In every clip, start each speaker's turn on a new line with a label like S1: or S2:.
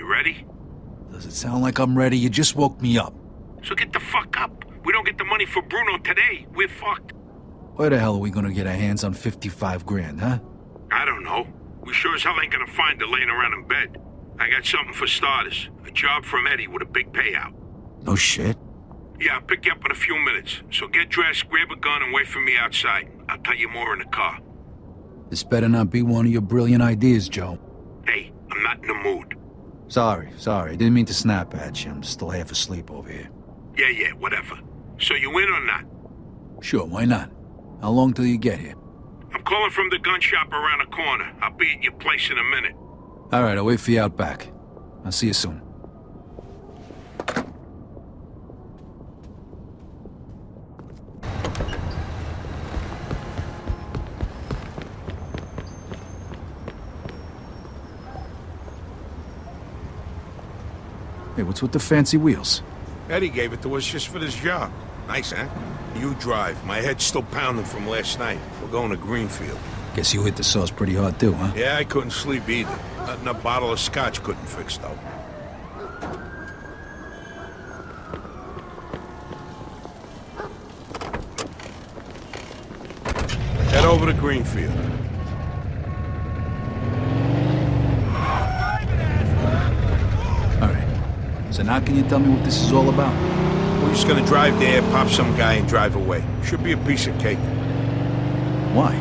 S1: You ready?
S2: Does it sound like I'm ready? You just woke me up.
S1: So get the fuck up. We don't get the money for Bruno today, we're fucked.
S2: Where the hell are we gonna get our hands on 55 grand, huh?
S1: I don't know. We sure as hell ain't gonna find her laying around in bed. I got something for starters. A job from Eddie with a big payout.
S2: No shit.
S1: Yeah, I'll pick you up in a few minutes. So get dressed, grab a gun, and wait for me outside. I'll tell you more in the car.
S2: This better not be one of your brilliant ideas, Joe.
S1: Hey, I'm not in the mood.
S2: Sorry. I didn't mean to snap at you. I'm still half asleep over here.
S1: Yeah, whatever. So you in or not?
S2: Sure, why not? How long till you get here?
S1: I'm calling from the gun shop around the corner. I'll be at your place in a minute.
S2: All right, I'll wait for you out back. I'll see you soon. Hey, what's with the fancy wheels?
S1: Eddie gave it to us just for this job. Nice, huh? You drive. My head's still pounding from last night. We're going to Greenfield.
S2: Guess you hit the sauce pretty hard too, huh?
S1: Yeah, I couldn't sleep either. Nothing a bottle of scotch couldn't fix, though. Head over to Greenfield.
S2: All right. So now can you tell me what this is all about?
S1: We're just gonna drive there, pop some guy, and drive away. Should be a piece of cake.
S2: Why?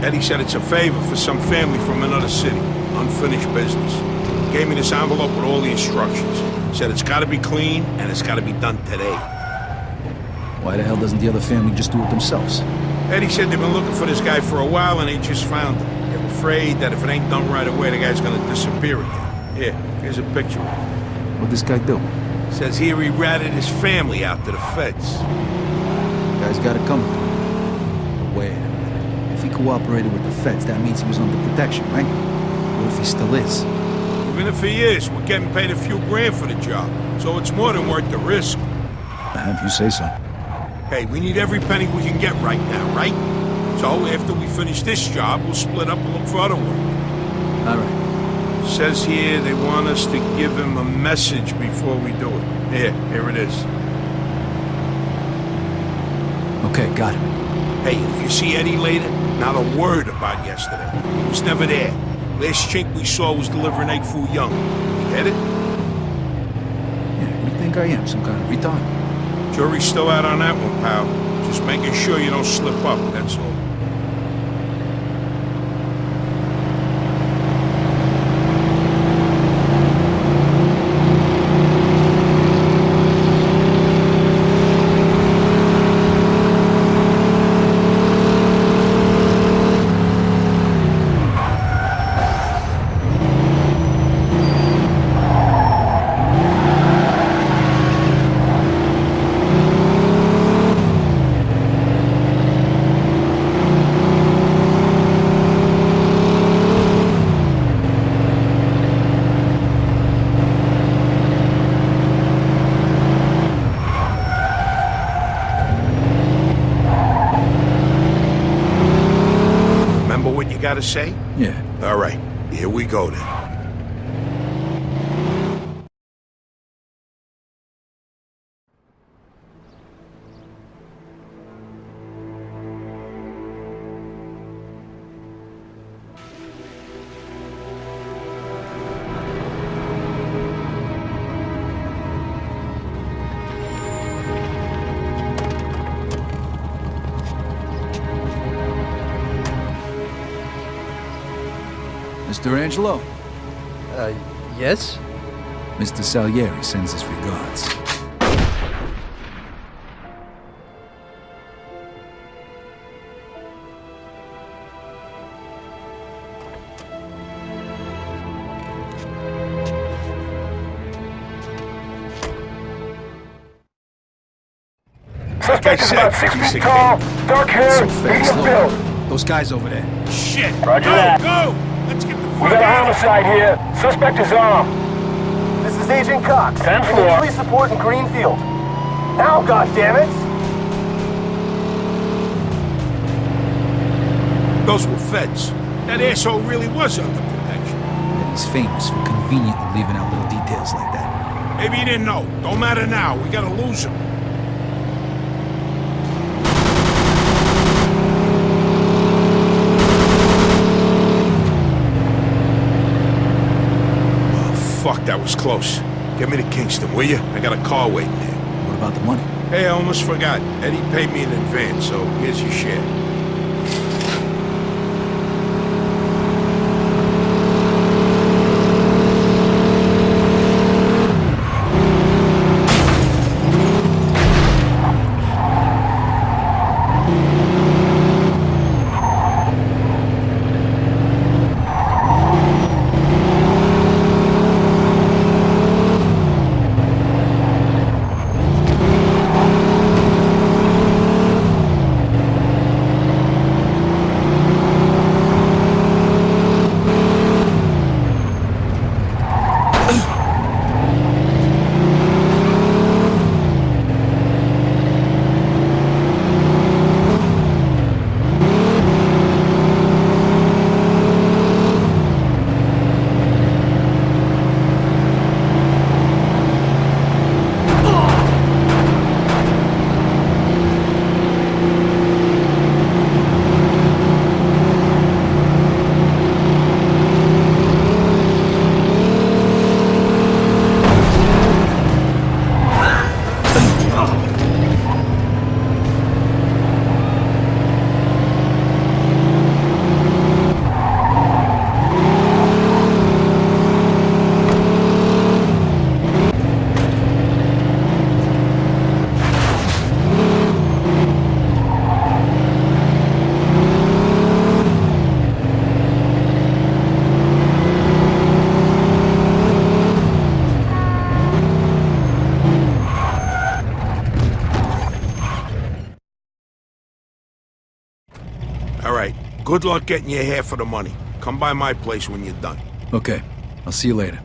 S1: Eddie said it's a favor for some family from another city. Unfinished business. Gave me this envelope with all the instructions. Said it's gotta be clean, and it's gotta be done today.
S2: Why the hell doesn't the other family just do it themselves?
S1: Eddie said they've been looking for this guy for a while, and they just found him. They're afraid that if it ain't done right away, the guy's gonna disappear again. Here, here's a picture of him.
S2: What'd this guy do?
S1: Says here he ratted his family out to the feds.
S2: Guy's got it coming. But wait a minute. If he cooperated with the feds, that means he was under protection, right? What if he still is?
S1: Even if he is, we're getting paid a few grand for the job, so it's more than worth the risk.
S2: If you say so.
S1: Hey, we need every penny we can get right now, right? So after we finish this job, we'll split up and look for other work.
S2: All right.
S1: Says here they want us to give him a message before we do it. Here it is.
S2: Okay, got it.
S1: Hey, if you see Eddie later, not a word about yesterday. He was never there. Last chink we saw was delivering egg food young. You get it?
S2: Yeah, what do you think I am? Some kind of retard?
S1: Jury's still out on that one, pal. Just making sure you don't slip up, that's all. Gotta say?
S2: Yeah.
S1: All right, here we go then.
S2: Mr. Angelo?
S3: Yes?
S2: Mr. Salieri sends his regards.
S4: Suspect is about 6 feet tall, dark hair, medium build.
S2: Those guys over there.
S1: Shit!
S4: Roger
S1: go,
S4: that.
S1: Go! Let's get the fuck
S4: We got a
S1: out!
S4: homicide here. Suspect is armed.
S5: This is Agent Cox.
S4: 10th
S5: I need
S4: floor.
S5: police support in Greenfield. Now, goddammit!
S1: Those were feds. That asshole really was under protection.
S2: He's famous for conveniently leaving out little details like that.
S1: Maybe you didn't know. Don't matter now. We gotta lose him. Oh, fuck, that was close. Get me to Kingston, will you? I got a car waiting there.
S2: What about the money?
S1: Hey, I almost forgot. Eddie paid me in advance, so here's your share. All right. Good luck getting your half of the money. Come by my place when you're done.
S2: Okay, I'll see you later.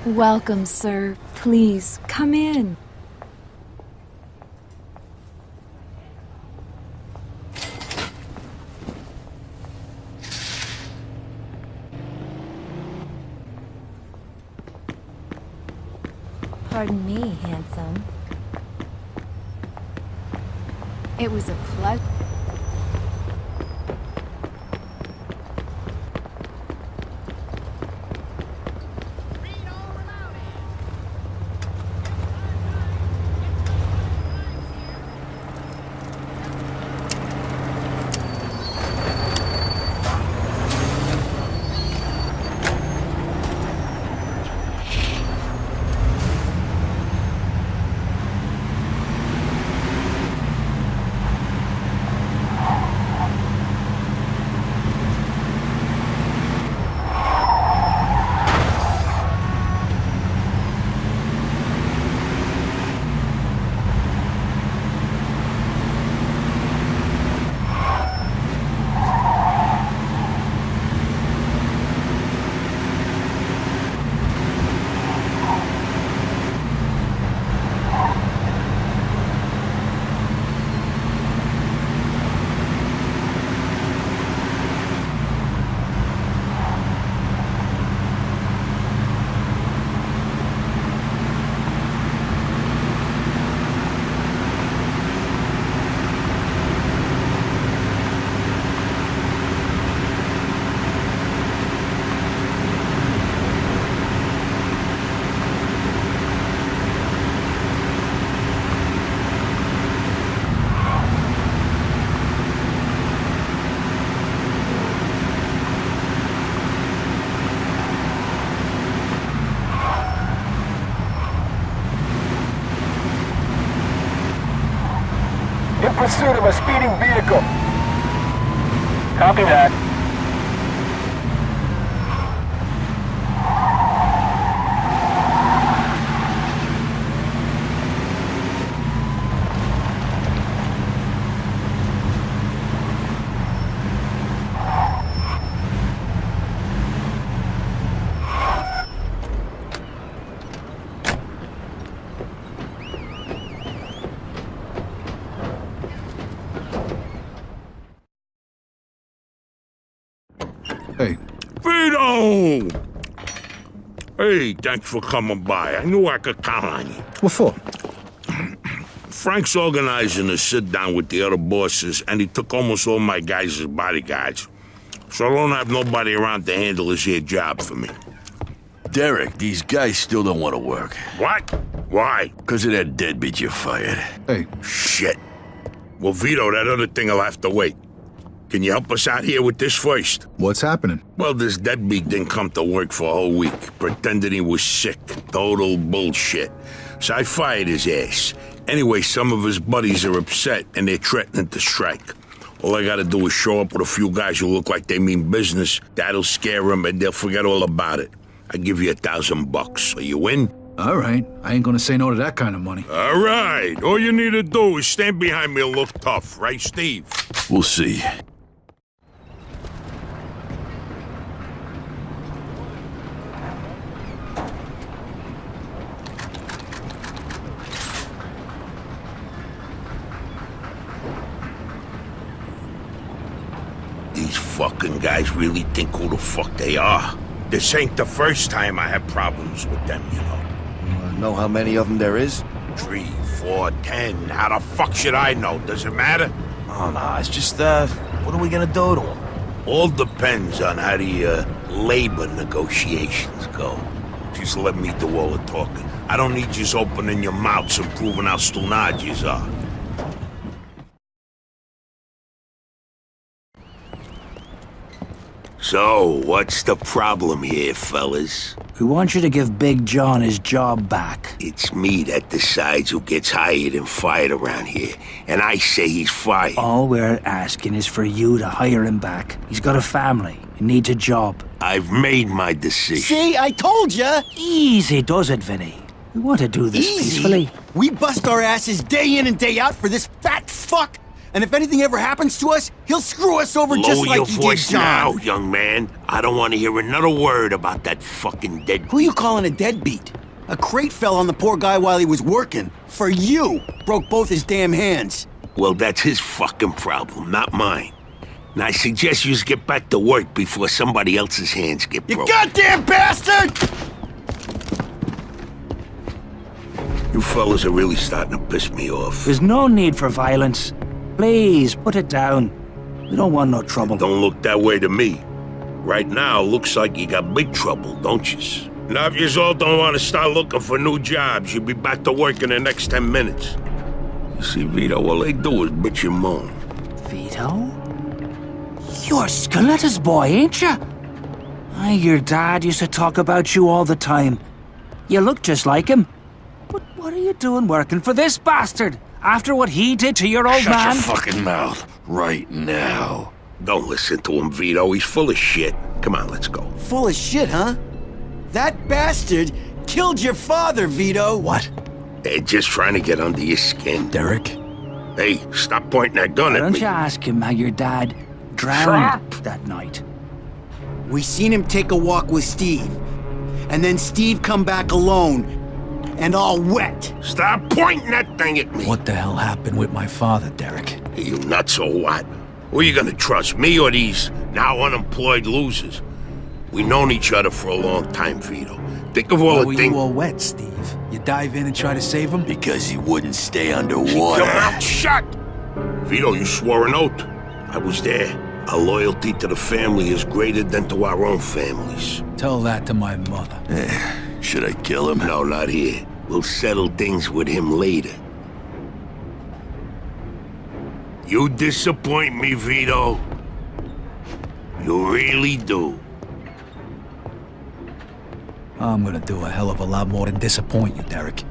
S6: Welcome, sir. Please, come in. Pardon me, handsome. It was a pleasure.
S4: pursuit of a speeding vehicle.
S5: Copy that.
S2: Hey,
S1: Vito! Hey, thanks for coming by. I knew I could count on you.
S2: what for?
S1: Frank's organizing a sit-down with the other bosses, and he took almost all my guys as bodyguards. So I don't have nobody around to handle this here job for me.
S7: Derek, these guys still don't want to work.
S1: What? Why?
S7: Because of that deadbeat you fired.
S2: Hey,
S1: Shit. Well, Vito, that other thing will have to wait. Can you help us out here with this first?
S2: what's happening?
S1: Well, this deadbeat didn't come to work for a whole week, pretending he was sick. Total bullshit. So I fired his ass. Anyway, some of his buddies are upset, and they're threatening to strike. All I gotta do is show up with a few guys who look like they mean business. That'll scare them, and they'll forget all about it. I give you $1,000. Are you in?
S2: All right, I ain't gonna say no to that kind of money.
S1: All right. All you need to do is stand behind me and look tough, right, Steve?
S7: We'll see.
S1: These fucking guys really think who the fuck they are. This ain't the first time I have problems with them, you know.
S7: Know how many of them there is?
S1: 3, 4, 10. How the fuck should I know? Does it matter?
S7: Oh, no, it's just, what are we gonna do to them?
S1: All depends on how the labor negotiations go. Just let me do all the talking. I don't need you opening your mouths and proving how stunad yous are. So, what's the problem here, fellas?
S8: We want you to give Big John his job back.
S1: It's me that decides who gets hired and fired around here, and I say he's fired.
S8: All we're asking is for you to hire him back. He's got a family. He needs a job.
S1: I've made my decision.
S9: See, I told ya!
S8: Easy does it, Vinny. We want to do this peacefully.
S9: We bust our asses day in and day out for this fat fuck! And if anything ever happens to us, he'll screw us over just
S1: Lower your
S9: like he did
S1: voice now,
S9: John.
S1: young man. I don't want to hear another word about that fucking dead.
S9: Who you calling a deadbeat? A crate fell on the poor guy while he was working. For you! Broke both his damn hands.
S1: Well, that's his fucking problem, not mine. And I suggest you get back to work before somebody else's hands get
S9: You
S1: broken.
S9: goddamn bastard!
S1: You fellas are really starting to piss me off.
S8: There's no need for violence. Please, put it down. We don't want no trouble.
S1: Don't look that way to me. Right now, looks like you got big trouble, don't you? Now, if you all don't want to start looking for new jobs, you'll be back to work in the next 10 minutes. You see, Vito, all they do is bitch and moan.
S8: Vito? You're Scoletta's boy, ain't you? Your dad used to talk about you all the time. You look just like him. But what are you doing working for this bastard? After what he did to your old man?
S7: Shut your fucking mouth right now.
S1: Don't listen to him, Vito. He's full of shit. Come on, let's go.
S9: Full of shit, huh? That bastard killed your father, Vito.
S7: What?
S1: They're just trying to get under your skin.
S7: Derek?
S1: Hey, stop pointing that gun
S8: Why
S1: at
S8: don't
S1: me.
S8: you ask him how your dad drowned that night?
S9: We seen him take a walk with Steve. And then Steve come back alone. And all wet.
S1: Stop pointing that thing at me.
S7: What the hell happened with my father, Derek?
S1: Hey, you nuts or what? Who are you gonna trust, me or these now unemployed losers? We known each other for a long time, Vito. Think of all
S2: Why
S1: the
S2: were
S1: things.
S2: you all wet, Steve? You dive in and try to save him?
S7: Because he wouldn't stay
S1: Keep
S7: underwater.
S1: your mouth shut! Vito, you swore an oath. I was there. Our loyalty to the family is greater than to our own families.
S2: Tell that to my mother.
S7: Should I kill him?
S1: No, not here. We'll settle things with him later. You disappoint me, Vito. You really do.
S2: I'm gonna do a hell of a lot more than disappoint you, Derek.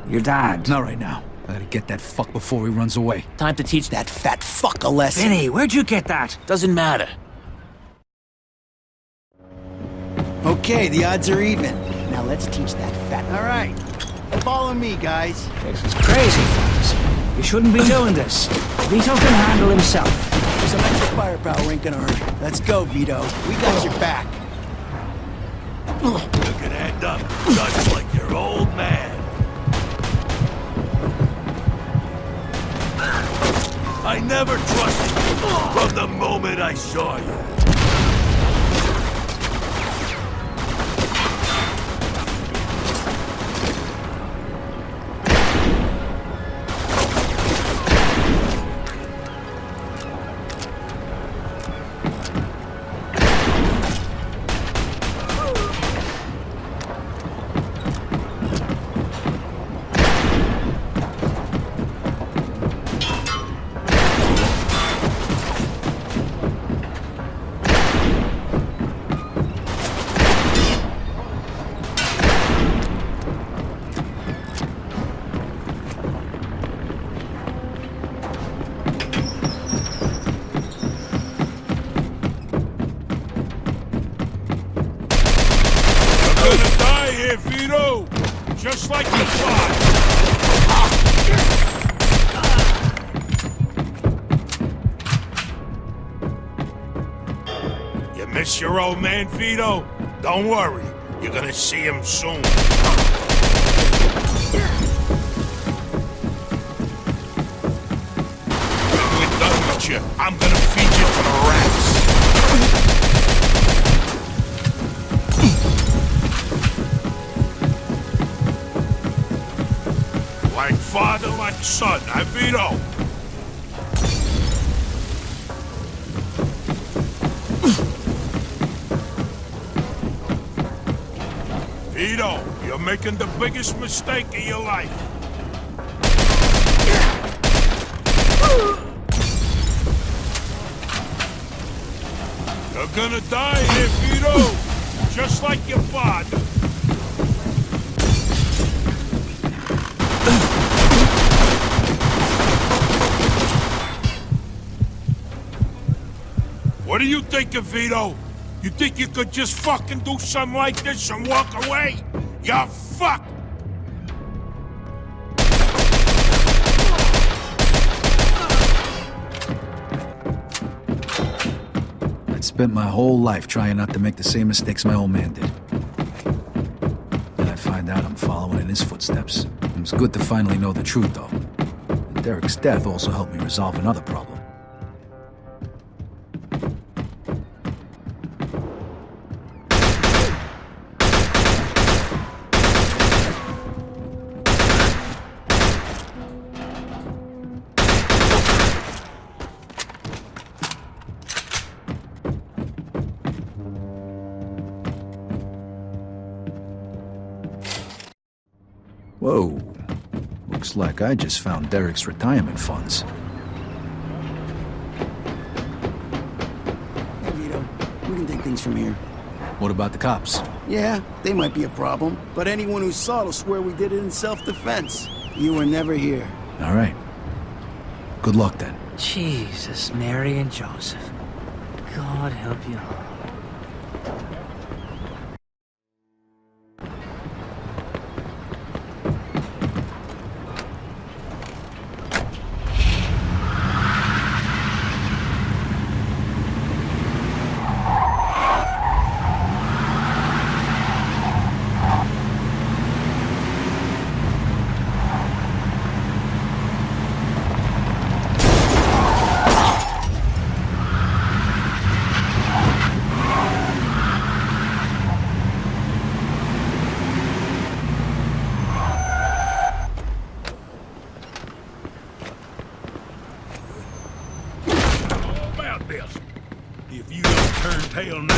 S8: Your dad.
S2: Not right now. I gotta get that fuck before he runs away.
S9: Time to teach that fat fuck a lesson.
S8: Vinny, where'd you get that?
S7: Doesn't matter.
S9: Okay, the odds are even. Now let's teach that fat. All right. Follow me, guys.
S8: This is crazy, fellas. You shouldn't be doing this. Vito can handle himself.
S9: Some extra firepower ain't gonna hurt. Let's go, Vito. We got your back.
S1: You can end up just like your old man. I never trusted you from the moment I saw you. Gonna die here, Vito! Just like you thought! You miss your old man, Vito? Don't worry, you're gonna see him soon. When we're done with you, I'm gonna feed you to the rats. Like father, like son, huh, Vito? Vito, you're making the biggest mistake of your life. You're gonna die here, Vito, just like your father. What do you think of, Vito? You think you could just fucking do something like this and walk away? You're fucked!
S2: I'd spent my whole life trying not to make the same mistakes my old man did. Then I find out I'm following in his footsteps. It was good to finally know the truth, though. And Derek's death also helped me resolve another problem. Whoa. Looks like I just found Derek's retirement funds.
S9: Hey, Vito. We can take things from here.
S2: What about the cops?
S9: Yeah, they might be a problem, but anyone who saw it will swear we did it in self-defense. You were never here.
S2: All right. Good luck, then.
S8: Jesus, Mary and Joseph. God help you all.
S1: If you don't turn tail now...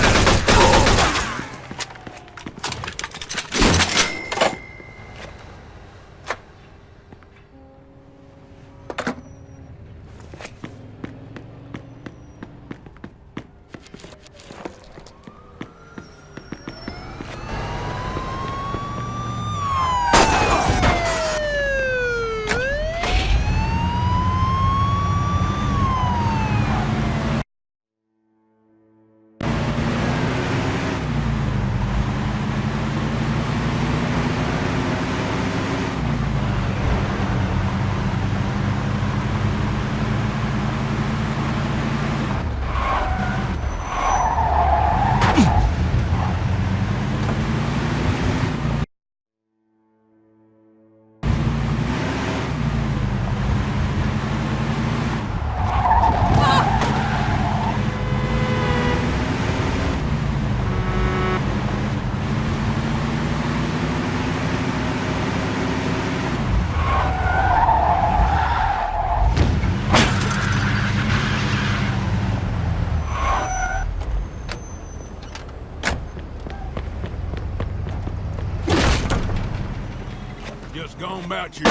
S1: Go on about your...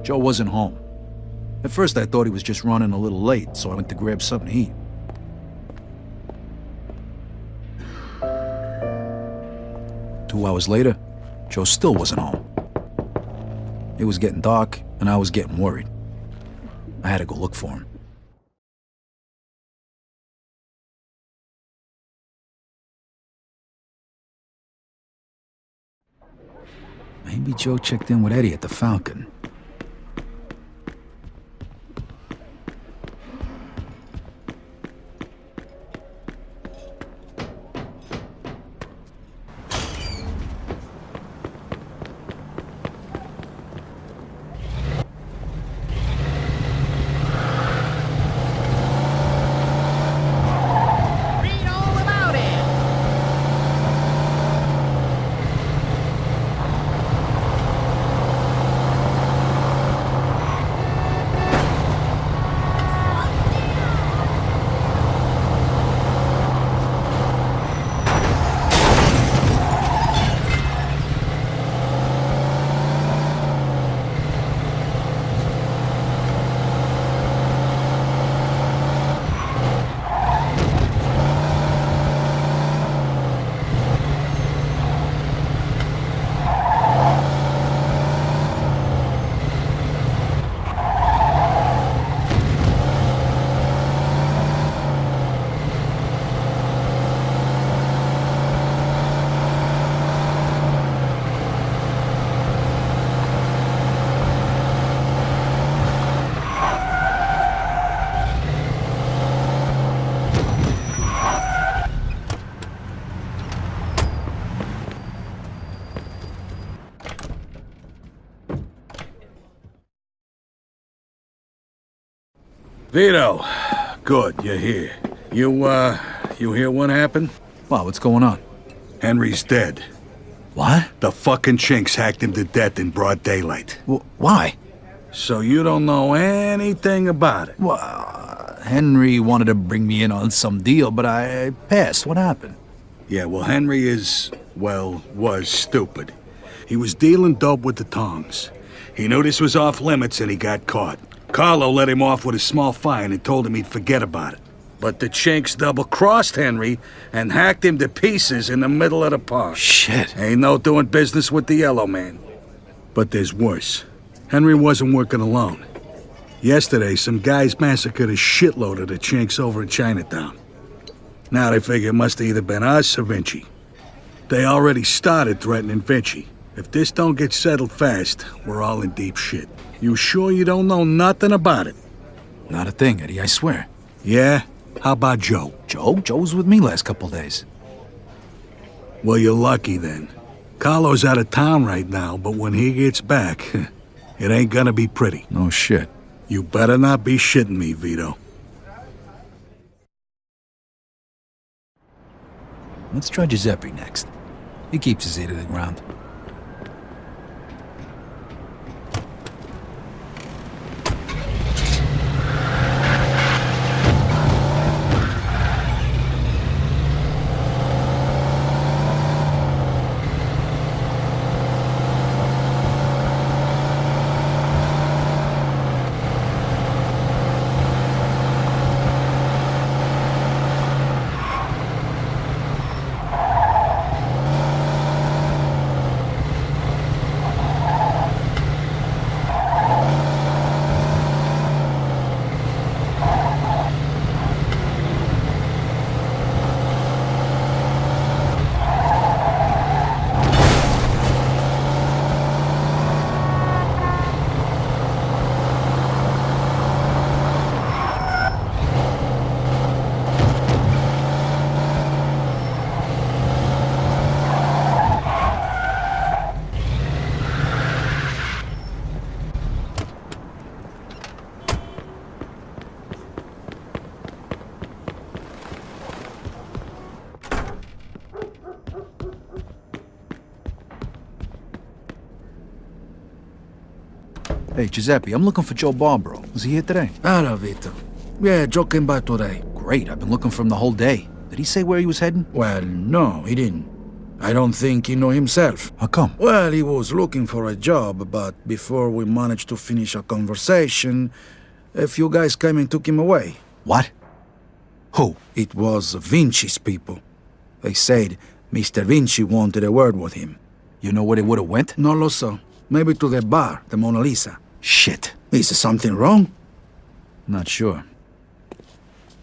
S2: Joe wasn't home. At first I thought he was just running a little late, so I went to grab something to eat. Two hours later, Joe still wasn't home. It was getting dark, and I was getting worried. I had to go look for him. Maybe Joe checked in with Eddie at the Falcon.
S10: Vito, good, you're here. You hear what happened?
S2: Wow, what's going on?
S10: Henry's dead.
S2: What?
S10: The fucking chinks hacked him to death in broad daylight.
S2: Why?
S10: So you don't know anything about it?
S2: Well, Henry wanted to bring me in on some deal, but I passed. What happened?
S10: Yeah, well, Henry was stupid. He was dealing dope with the tongs. He knew this was off limits and he got caught. Carlo let him off with a small fine and told him he'd forget about it. But the Chinks double-crossed Henry and hacked him to pieces in the middle of the park.
S2: Shit.
S10: Ain't no doing business with the Yellow Man. But there's worse. Henry wasn't working alone. Yesterday, some guys massacred a shitload of the Chinks over in Chinatown. Now they figure it must have either been us or Vinci. They already started threatening Vinci. If this don't get settled fast, we're all in deep shit. You sure you don't know nothing about it?
S2: Not a thing, Eddie, I swear.
S10: Yeah? How about Joe?
S2: Joe? Joe was with me last couple days.
S10: Well, you're lucky then. Carlo's out of town right now, but when he gets back, it ain't gonna be pretty.
S2: No shit.
S10: You better not be shitting me, Vito.
S2: Let's try Giuseppe next. He keeps his ear to the ground. Hey, Giuseppe, I'm looking for Joe Barbaro. Was he here today?
S10: Hello, Vito. Yeah, Joe came by today.
S2: Great, I've been looking for him the whole day. Did he say where he was heading?
S10: Well, no, he didn't. I don't think he know himself.
S2: How come?
S10: Well, he was looking for a job, but before we managed to finish our conversation, a few guys came and took him away.
S2: What? Who?
S10: It was Vinci's people. They said Mr. Vinci wanted a word with him.
S2: You know where they would've went?
S10: No lo so. Maybe to the bar, the Mona Lisa.
S2: Shit.
S10: Is something wrong?
S2: Not sure.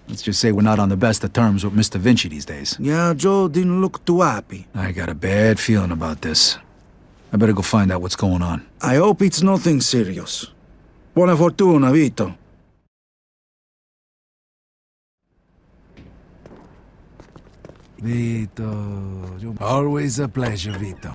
S2: Let's just say we're not on the best of terms with Mr. Vinci these days.
S10: Yeah, Joe didn't look too happy.
S2: I got a bad feeling about this. I better go find out what's going on.
S10: I hope it's nothing serious. Buona fortuna, Vito.
S2: Vito. Always a pleasure, Vito.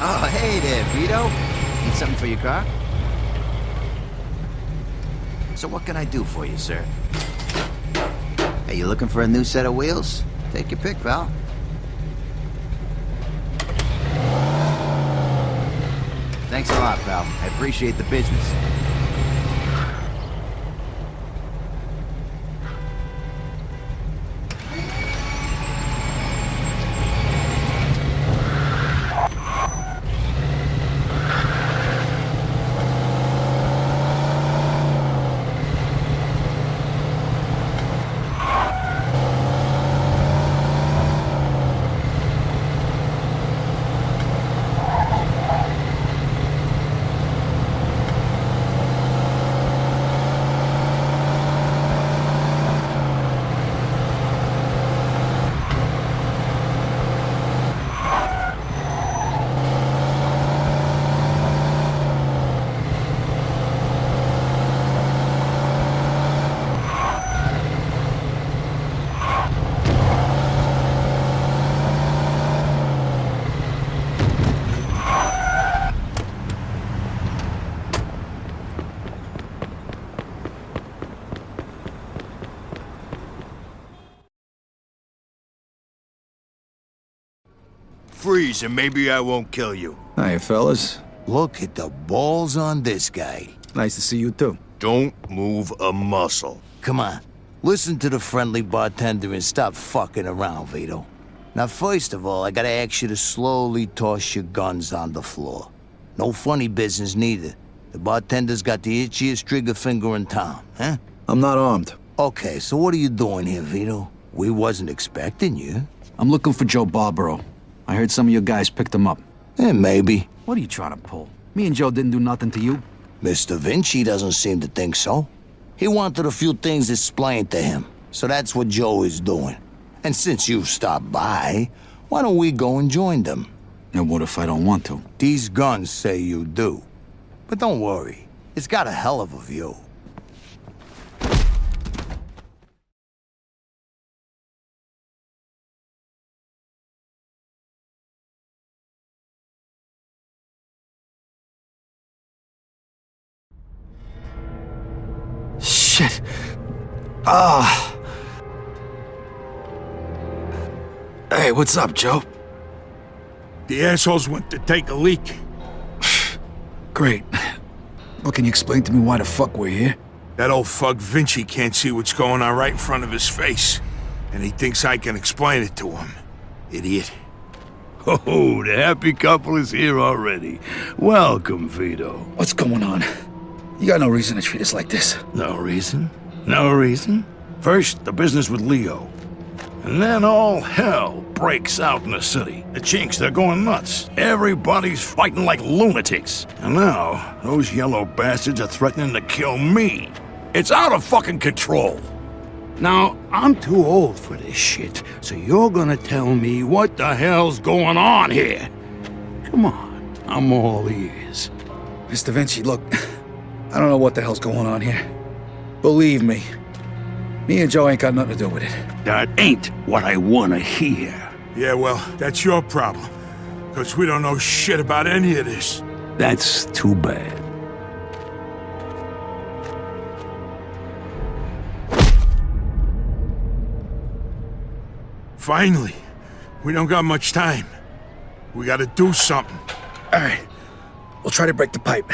S11: Oh, hey there, Vito. Need something for your car? So what can I do for you, sir? Hey, you looking for a new set of wheels? Take your pick, pal. Thanks a lot, pal. I appreciate the business.
S7: freeze and maybe I won't kill you.
S2: Hey, fellas.
S11: Look at the balls on this guy.
S2: Nice to see you, too.
S7: Don't move a muscle.
S11: Come on, listen to the friendly bartender and stop fucking around, Vito. Now, first of all, I gotta ask you to slowly toss your guns on the floor. No funny business, neither. The bartender's got the itchiest trigger finger in town, huh?
S2: I'm not armed.
S11: Okay, so what are you doing here, Vito? We wasn't expecting you.
S2: I'm looking for Joe Barbaro. I heard some of your guys picked him up.
S11: Maybe.
S2: What are you trying to pull? Me and Joe didn't do nothing to you.
S11: Mr. Vinci doesn't seem to think so. He wanted a few things explained to him, so that's what Joe is doing. And since you've stopped by, why don't we go and join them?
S2: And what if I don't want to?
S11: These guns say you do. But don't worry, it's got a hell of a view.
S2: Shit. Ah. Hey, what's up, Joe?
S1: The assholes went to take a leak.
S2: Great. Well, can you explain to me why the fuck we're here?
S1: That old fuck Vinci can't see what's going on right in front of his face. And he thinks I can explain it to him. Idiot.
S10: Oh, the happy couple is here already. Welcome, Vito.
S2: What's going on? You got no reason to treat us like this.
S10: No reason? No reason? First, the business with Leo. And then all hell breaks out in the city. The chinks, they're going nuts. Everybody's fighting like lunatics. And now, those yellow bastards are threatening to kill me. It's out of fucking control. Now, I'm too old for this shit, so you're gonna tell me what the hell's going on here. Come on, I'm all ears.
S2: Mr. Vinci, look, I don't know what the hell's going on here. Believe me, me and Joe ain't got nothing to do with it.
S10: That ain't what I wanna hear.
S1: Yeah, well, that's your problem. Because we don't know shit about any of this.
S10: That's too bad.
S1: Finally. We don't got much time. We gotta do something.
S2: All right, we'll try to break the pipe.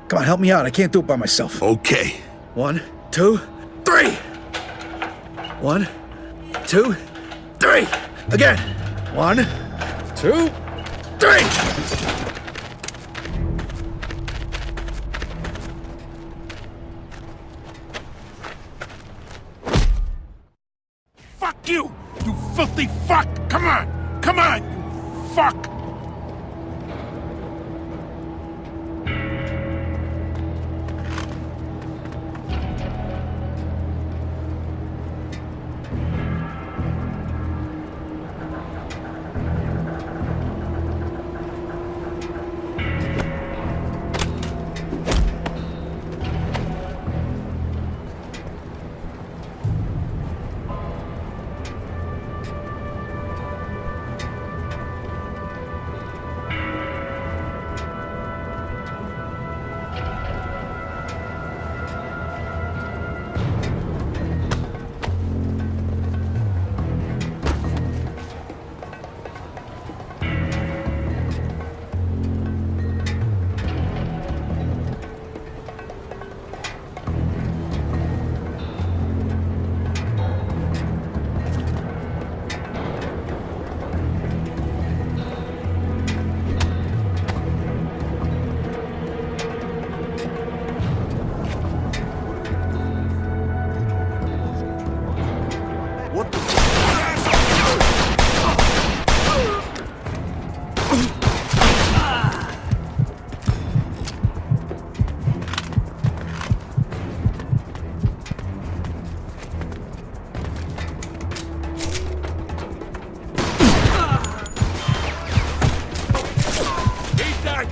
S2: Come on, help me out. I can't do it by myself.
S1: Okay.
S2: 1, 2, 3! 1, 2, 3! Again! 1, 2, 3!
S1: Fuck you! You filthy fuck! Come on! Come on, you fuck!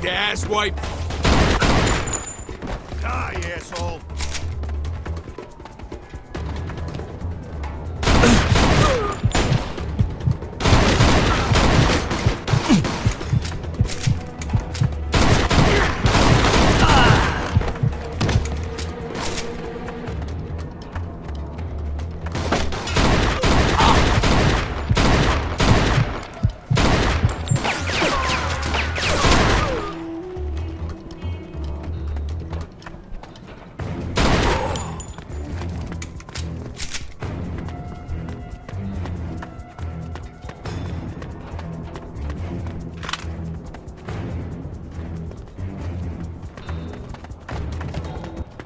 S7: Asswipe! Die, asshole!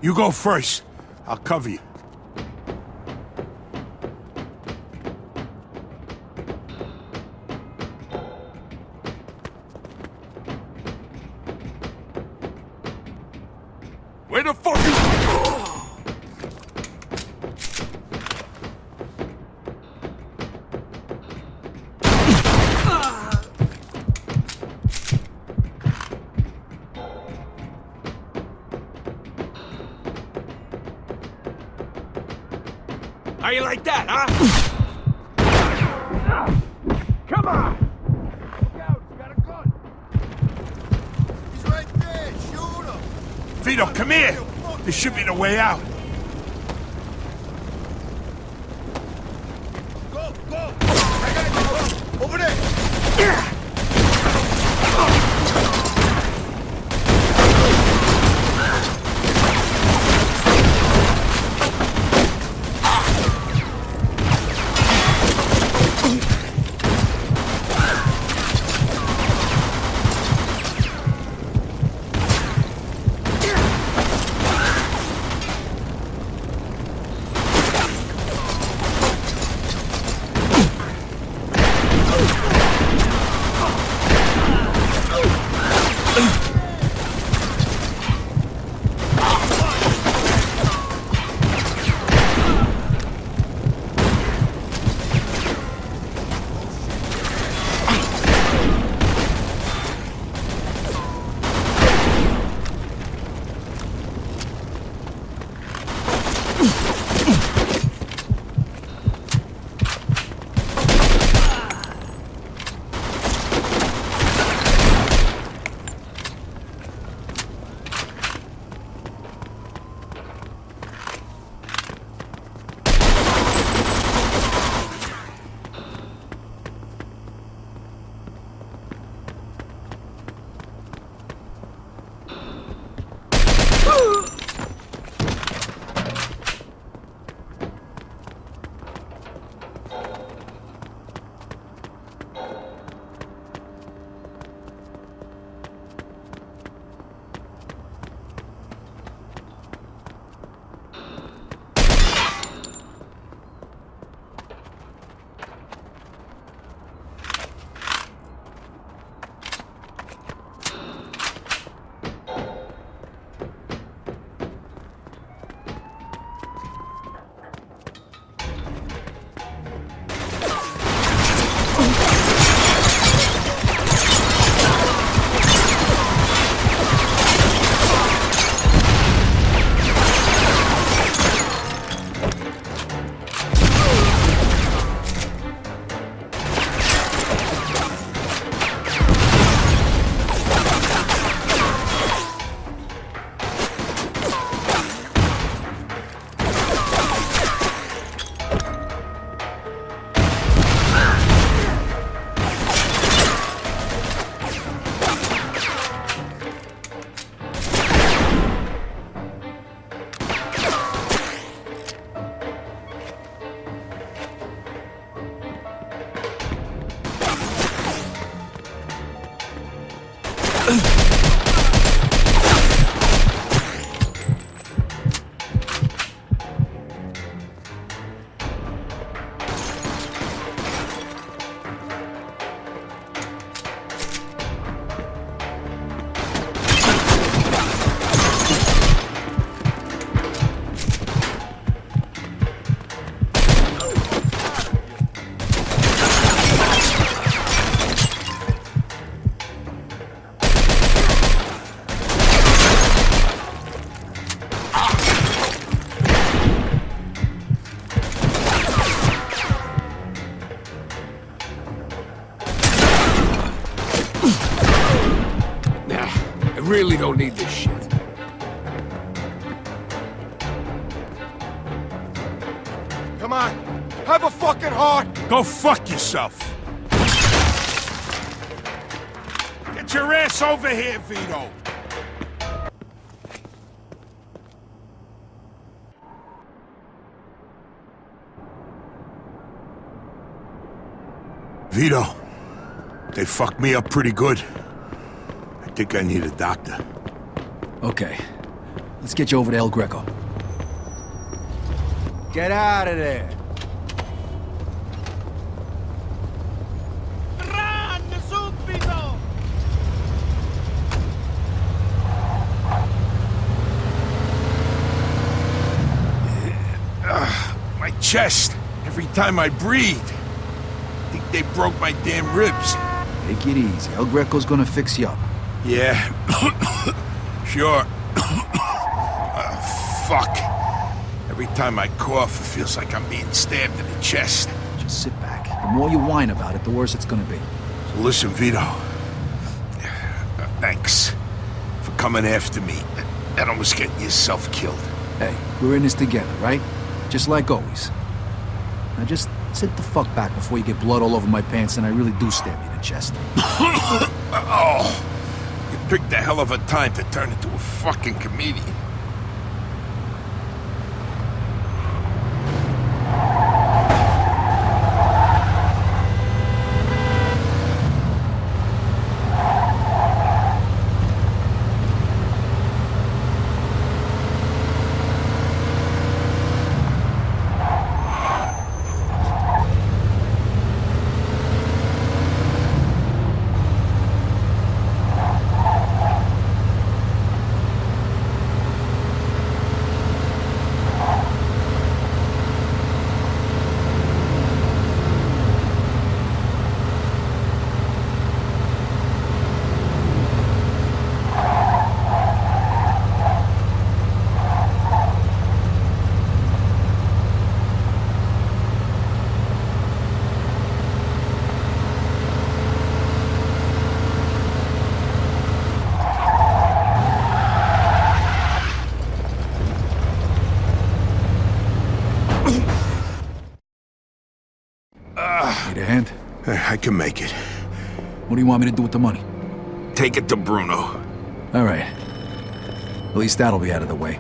S1: You go first. I'll cover you. Where the fuck is... How you like that, huh? Come on! Look out, he's got a gun! He's right there, shoot him! Vito, come here! This should be the way out. Go, go! I got you! Over there! Yeah!
S12: Really don't need this shit.
S1: Come on, have a fucking heart. Go fuck yourself. Get your ass over here, Vito. Vito, they fucked me up pretty good. I think I need a doctor.
S2: Okay. Let's get you over to El Greco. Get out of there!
S1: My chest. Every time I breathe. I think they broke my damn ribs.
S2: Take it easy. El Greco's gonna fix you up.
S1: Yeah. Sure. Fuck. Every time I cough, it feels like I'm being stabbed in the chest.
S2: Just sit back. The more you whine about it, the worse it's gonna be.
S1: So listen, Vito. Thanks for coming after me and almost getting yourself killed.
S2: Hey, we're in this together, right? Just like always. Now just sit the fuck back before you get blood all over my pants and I really do stab you in the chest.
S1: Oh, you picked a hell of a time to turn into a fucking comedian.
S2: Need a hand?
S1: I can make it.
S2: What do you want me to do with the money?
S1: Take it to Bruno.
S2: All right. At least that'll be out of the way.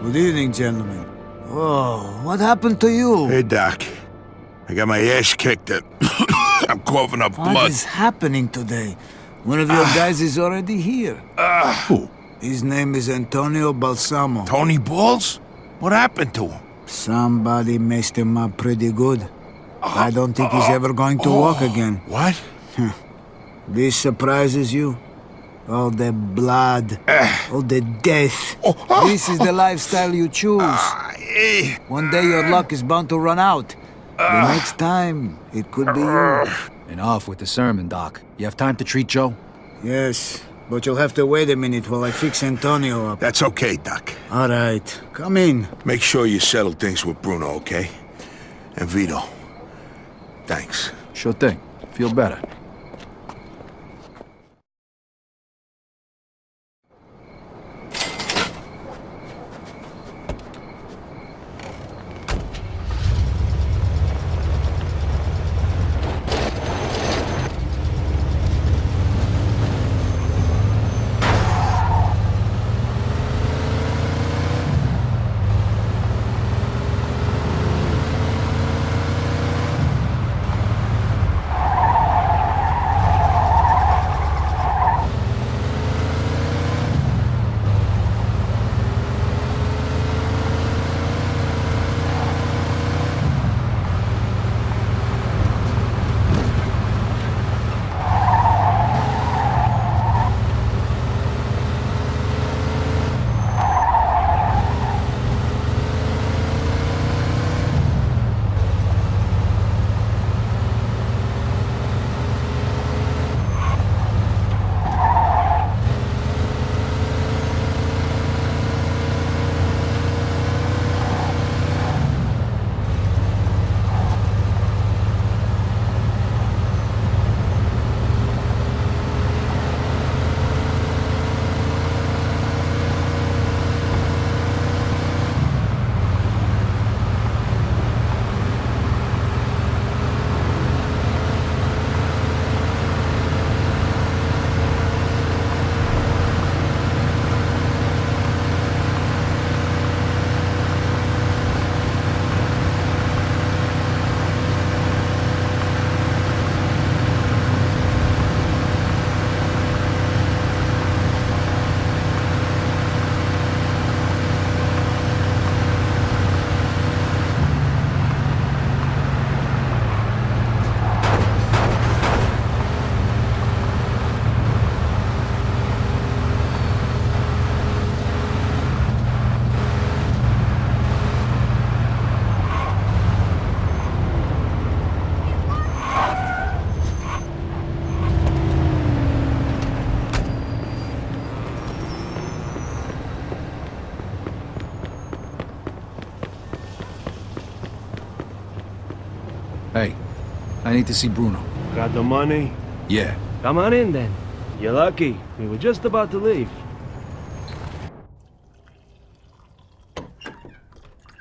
S9: Good evening, gentlemen. Oh, what happened to you?
S1: Hey, Doc. I got my ass kicked. I'm coughing up blood.
S9: What is happening today? One of your guys is already here.
S2: Who?
S9: His name is Antonio Balsamo.
S1: Tony Balls? What happened to him?
S9: Somebody messed him up pretty good. I don't think he's ever going to walk again.
S1: What?
S9: This surprises you? All the blood, all the death. This is the lifestyle you choose. One day your luck is bound to run out. The next time, it could be you.
S2: Enough with the sermon, Doc. You have time to treat Joe?
S9: Yes, but you'll have to wait a minute while I fix Antonio up.
S1: That's okay, Doc.
S9: All right, come in.
S1: Make sure you settle things with Bruno, okay? And Vito. Thanks.
S2: Sure thing. Feel better. Hey, I need to see Bruno.
S13: Got the money?
S2: Yeah.
S13: Come on in then. You're lucky. We were just about to leave.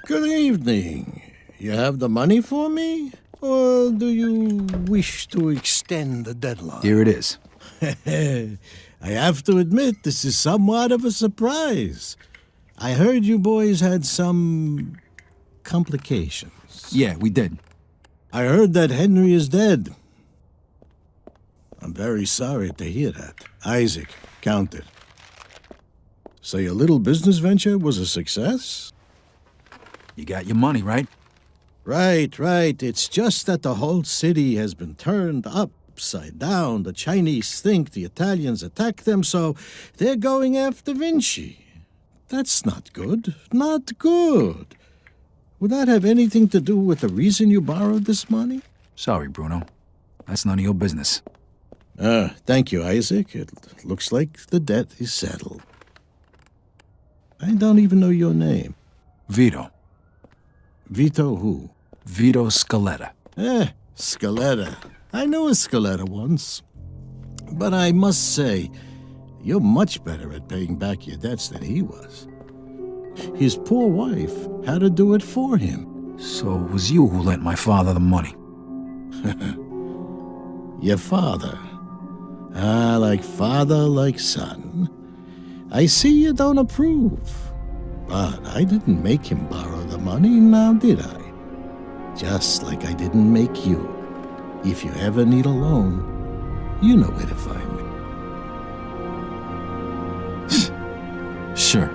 S14: Good evening. You have the money for me? Or do you wish to extend the deadline?
S2: Here it is.
S14: I have to admit, this is somewhat of a surprise. I heard you boys had some complications.
S2: Yeah, we did.
S14: I heard that Henry is dead. I'm very sorry to hear that. Isaac, count it. So your little business venture was a success?
S2: You got your money, right?
S14: Right. It's just that the whole city has been turned upside down. The Chinese think the Italians attacked them, so they're going after Vinci. That's not good. Not good. Would that have anything to do with the reason you borrowed this money?
S2: Sorry, Bruno. That's none of your business.
S14: Thank you, Isaac. It looks like the debt is settled. I don't even know your name.
S2: Vito.
S14: Vito who?
S2: Vito Scaletta.
S14: Scaletta. I knew a Scaletta once. But I must say, you're much better at paying back your debts than he was. His poor wife had to do it for him.
S2: So it was you who lent my father the money?
S14: Your father. Like father, like son. I see you don't approve. But I didn't make him borrow the money, now did I? Just like I didn't make you. If you ever need a loan, you know where to find me.
S2: Sure.